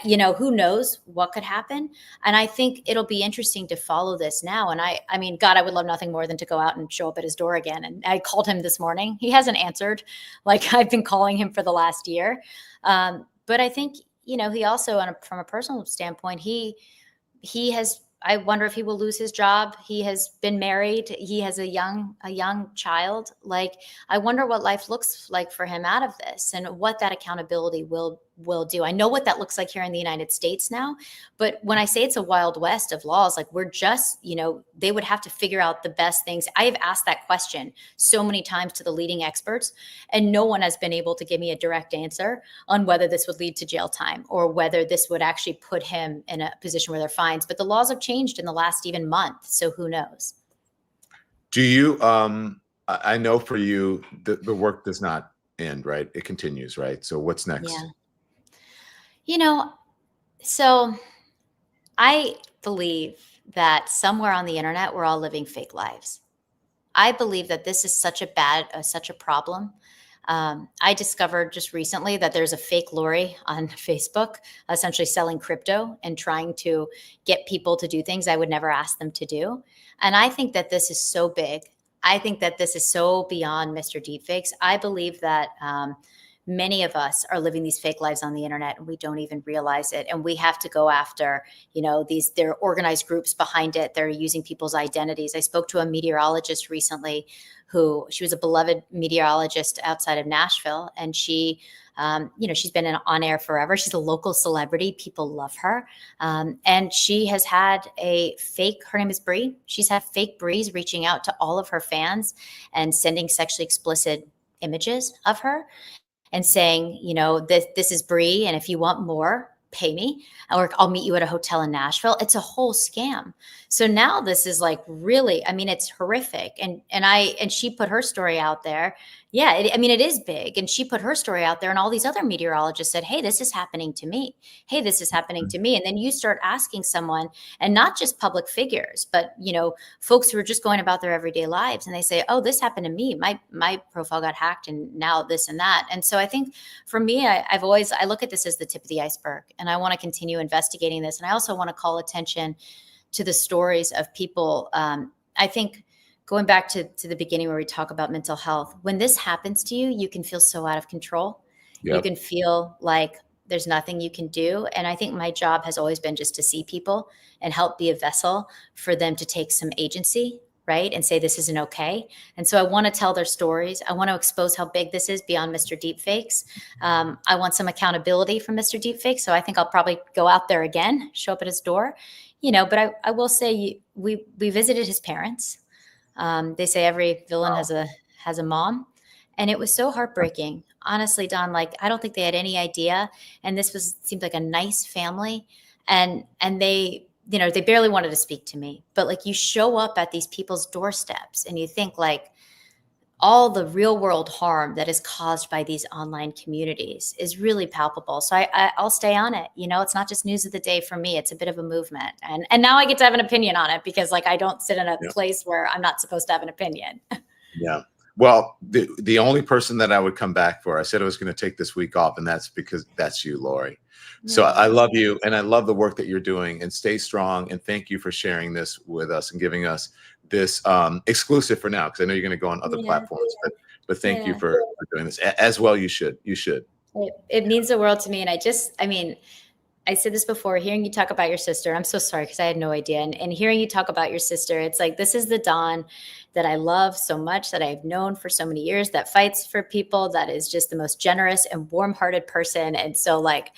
you know, who knows what could happen. And I think it'll be interesting to follow this now. And I mean, God, I would love nothing more than to go out and show up at his door again. And I called him this morning. He hasn't answered. Like, I've been calling him for the last year. But I think, you know, he also, from a personal standpoint, he has, I wonder if he will lose his job. He has been married. He has a young child. Like, I wonder what life looks like for him out of this, and what that accountability will do. I know what that looks like here in the United States now, but when I say it's a wild west of laws, like, we're just, you know, they would have to figure out the best things. I have asked that question so many times to the leading experts, and no one has been able to give me a direct answer on whether this would lead to jail time or whether this would actually put him in a position where there are fines. But the laws have changed in the last even month, so who knows? Do you, I know for you, the work does not end, right? It continues, right? So what's next? Yeah. You know, so I believe that somewhere on the internet, we're all living fake lives. I believe that this is such a problem. I discovered just recently that there's a fake Laurie on Facebook, essentially selling crypto and trying to get people to do things I would never ask them to do. And I think that this is so big. I think that this is so beyond Mr. Deepfakes. I believe that many of us are living these fake lives on the internet, and we don't even realize it. And we have to go after, you know, there are organized groups behind it. They're using people's identities. I spoke to a meteorologist recently she was a beloved meteorologist outside of Nashville. And she, you know, she's been on air forever. She's a local celebrity. People love her. And she has had her name is Bree. She's had fake Brees reaching out to all of her fans and sending sexually explicit images of her, and saying, you know, this is Bree, and if you want more, pay me, or I'll meet you at a hotel in Nashville. It's a whole scam. So now this is like, really, I mean, it's horrific. And she put her story out there. Yeah, it is big. And she put her story out there, and all these other meteorologists said, hey, this is happening to me. Hey, this is happening to me. And then you start asking someone, and not just public figures, but, you know, folks who are just going about their everyday lives, and they say, oh, this happened to me. My profile got hacked, and now this and that. And so I think for me, I look at this as the tip of the iceberg, and I want to continue investigating this. And I also want to call attention to the stories of people. I think, going back to the beginning where we talk about mental health, when this happens to you, you can feel so out of control. Yep. You can feel like there's nothing you can do. And I think my job has always been just to see people and help be a vessel for them to take some agency, right? And say, this isn't okay. And so I want to tell their stories. I want to expose how big this is beyond Mr. Deepfakes. I want some accountability from Mr. Deepfakes. So I think I'll probably go out there again, show up at his door, you know, but I will say we visited his parents. They say every villain has a mom, and it was so heartbreaking. Honestly, Don, like, I don't think they had any idea. And this seemed like a nice family, and they, you know, they barely wanted to speak to me. But like, you show up at these people's doorsteps, and you think, like, all the real world harm that is caused by these online communities is really palpable. So I'll stay on it. You know, it's not just news of the day for me. It's a bit of a movement. And now I get to have an opinion on it, because like, I don't sit in a place where I'm not supposed to have an opinion. Yeah. Well, the only person that I would come back for, I said I was going to take this week off, and that's because that's you, Laurie. So I love you, and I love the work that you're doing, and stay strong. And thank you for sharing this with us and giving us this exclusive for now, because I know you're going to go on other platforms. But But thank you Yeah. for doing this as well. You should. It means the world to me. And I mean, I said this before, hearing you talk about your sister, I'm so sorry because I had no idea. And hearing you talk about your sister, it's like, this is the Dawn that I love so much, that I've known for so many years, that fights for people, that is just the most generous and warm-hearted person. And so like,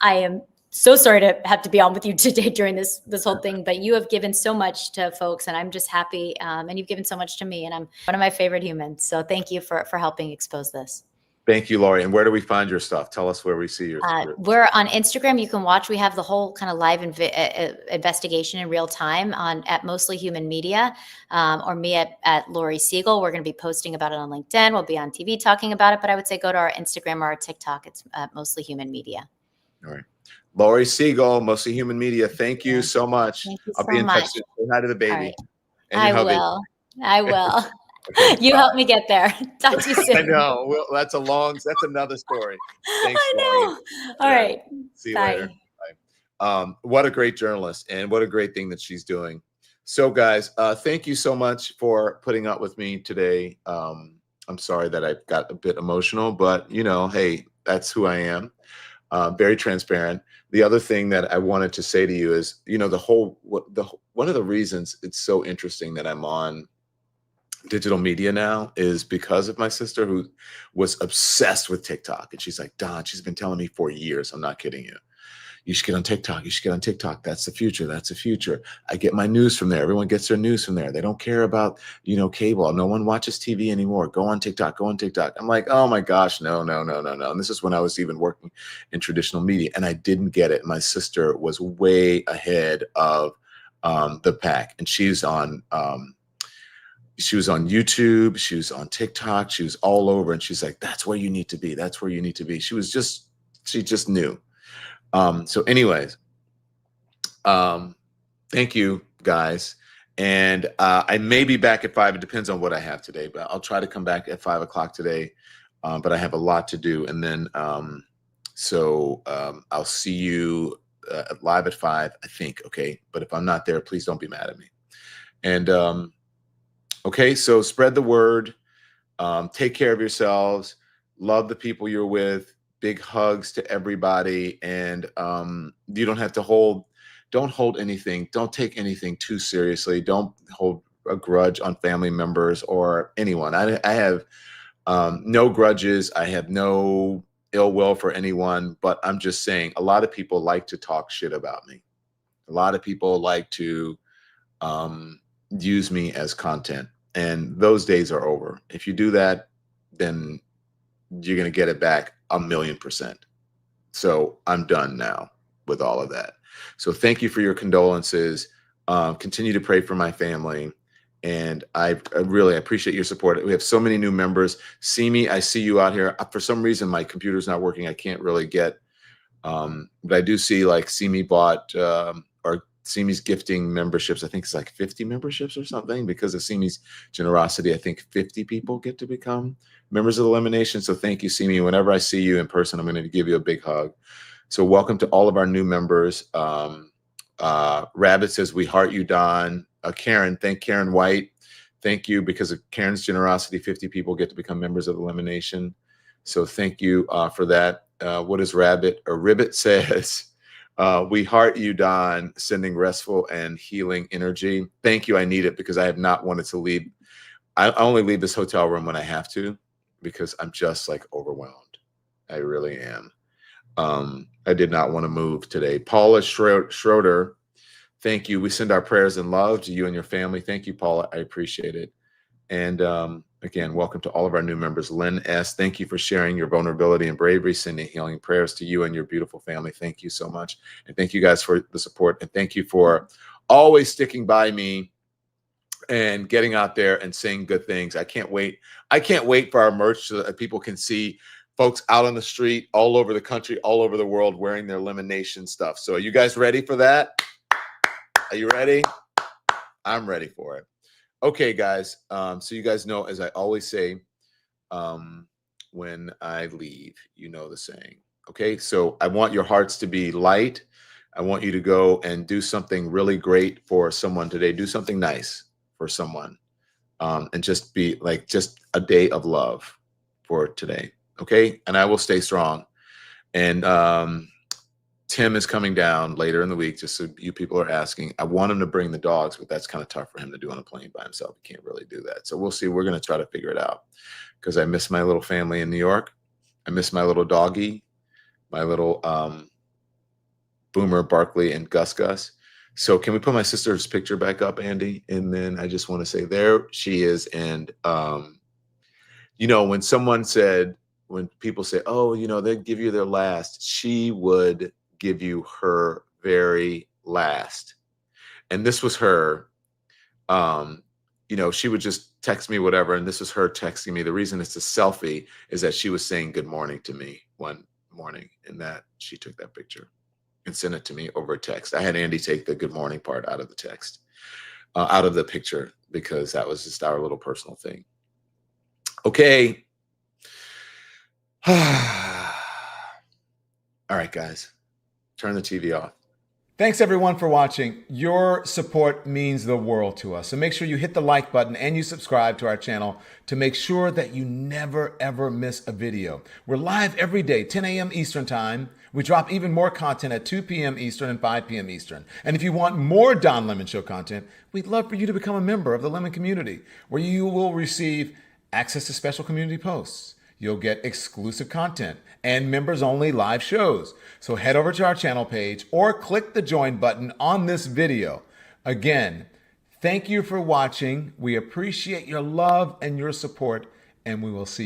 I am so sorry to have to be on with you today during this whole thing, but you have given so much to folks, and I'm just happy. And you've given so much to me, and I'm one of my favorite humans. So thank you for helping expose this. Thank you, Laurie. And where do we find your stuff? Tell us where we see your We're on Instagram. You can watch. We have the whole kind of live investigation in real time at Mostly Human Media, or me at Laurie Segall. We're going to be posting about it on LinkedIn. We'll be on TV talking about it. But I would say go to our Instagram or our TikTok. It's Mostly Human Media. All right. Laurie Segall, Mostly Human Media. Thank you so much. Thank you I'll be in much. touch. Say hi to the baby. Right. And your I hubby. will. I will. Okay, you help me get there. Talk to you soon. I know. Well, that's another story. Thanks, I Laurie. know. All right. See you Bye. later. Bye. What a great journalist, and what a great thing that she's doing. So guys, thank you so much for putting up with me today. I'm sorry that I got a bit emotional, but hey, that's who I am. Very transparent. The other thing that I wanted to say to you is, one of the reasons it's so interesting that I'm on digital media now is because of my sister, who was obsessed with TikTok. And she's like, Don, she's been telling me for years, I'm not kidding you, you should get on TikTok. You should get on TikTok. That's the future. That's the future. I get my news from there. Everyone gets their news from there. They don't care about, cable. No one watches TV anymore. Go on TikTok. Go on TikTok. I'm like, oh my gosh, no. And this is when I was even working in traditional media, and I didn't get it. My sister was way ahead of the pack, and she was on YouTube. She was on TikTok. She was all over, and she's like, that's where you need to be. That's where you need to be. She just knew. So anyways, thank you guys. And, I may be back at 5. It depends on what I have today, but I'll try to come back at 5 o'clock today. But I have a lot to do. And then, I'll see you live at 5, I think. Okay. But if I'm not there, please don't be mad at me. And, okay. So spread the word, take care of yourselves, love the people you're with. Big hugs to everybody. And you don't have to don't hold anything. Don't take anything too seriously. Don't hold a grudge on family members or anyone. I have no grudges. I have no ill will for anyone, but I'm just saying, a lot of people like to talk shit about me. A lot of people like to use me as content, and those days are over. If you do that, then you're going to get it back 1,000,000%. So I'm done now with all of that. So thank you for your condolences. Continue to pray for my family. And I really appreciate your support. We have so many new members. See me, I see you out here. For some reason, my computer's not working. I can't really get, but I do see like See Me bought, or See Me's gifting memberships. I think it's like 50 memberships or something. Because of See Me's generosity, I think 50 people get to become members of the Elimination. So thank you, See Me. Whenever I see you in person, I'm going to give you a big hug. So welcome to all of our new members. Rabbit says, we heart you, Don. Karen, thank Karen White. Thank you. Because of Karen's generosity, 50 people get to become members of the Elimination. So thank you for that. What is Rabbit? Or Ribbit says, we heart you, Don, sending restful and healing energy. Thank you. I need it, because I have not wanted to leave. I only leave this hotel room when I have to, because I'm just like overwhelmed. I really am. I did not want to move today. Paula Schroeder, thank you. We send our prayers and love to you and your family. Thank you, Paula. I appreciate it. And again, welcome to all of our new members. Lynn S., thank you for sharing your vulnerability and bravery, sending healing prayers to you and your beautiful family. Thank you so much. And thank you guys for the support. And thank you for always sticking by me and getting out there and saying good things. I can't wait. I can't wait for our merch so that people can see folks out on the street all over the country, all over the world, wearing their Elimination stuff. So are you guys ready for that? Are you ready? I'm ready for it. Okay, guys. So you guys know, as I always say, when I leave, you know the saying. Okay, so I want your hearts to be light. I want you to go and do something really great for someone today. Do something nice for someone. And just be like, just a day of love. for today. Okay. And I will stay strong. And Tim is coming down later in the week, just so you people are asking. I want him to bring the dogs, but that's kind of tough for him to do on a plane by himself. He can't really do that. So we'll see. We're going to try to figure it out because I miss my little family in New York. I miss my little doggy, my little Boomer, Barkley, and Gus Gus. So can we put my sister's picture back up, Andy? And then I just want to say there she is. And, you know, when people say, oh, you know, they'd give you their last, she would give you her very last. And this was her, you know, she would just text me whatever. And this was her texting me. The reason it's a selfie is that she was saying good morning to me one morning, and that she took that picture and sent it to me over text. I had Andy take the good morning part out of the text, out of the picture, because that was just our little personal thing. Okay. All right, guys, turn the TV off. Thanks everyone for watching. Your support means the world to us. So make sure you hit the like button and you subscribe to our channel to make sure that you never ever miss a video. We're live every day, 10 a.m. Eastern time. We drop even more content at 2 p.m. Eastern and 5 p.m. Eastern. And if you want more Don Lemon Show content, we'd love for you to become a member of the Lemon community, where you will receive access to special community posts. You'll get exclusive content and members-only live shows. So head over to our channel page or click the join button on this video. Again, thank you for watching. We appreciate your love and your support, and we will see you.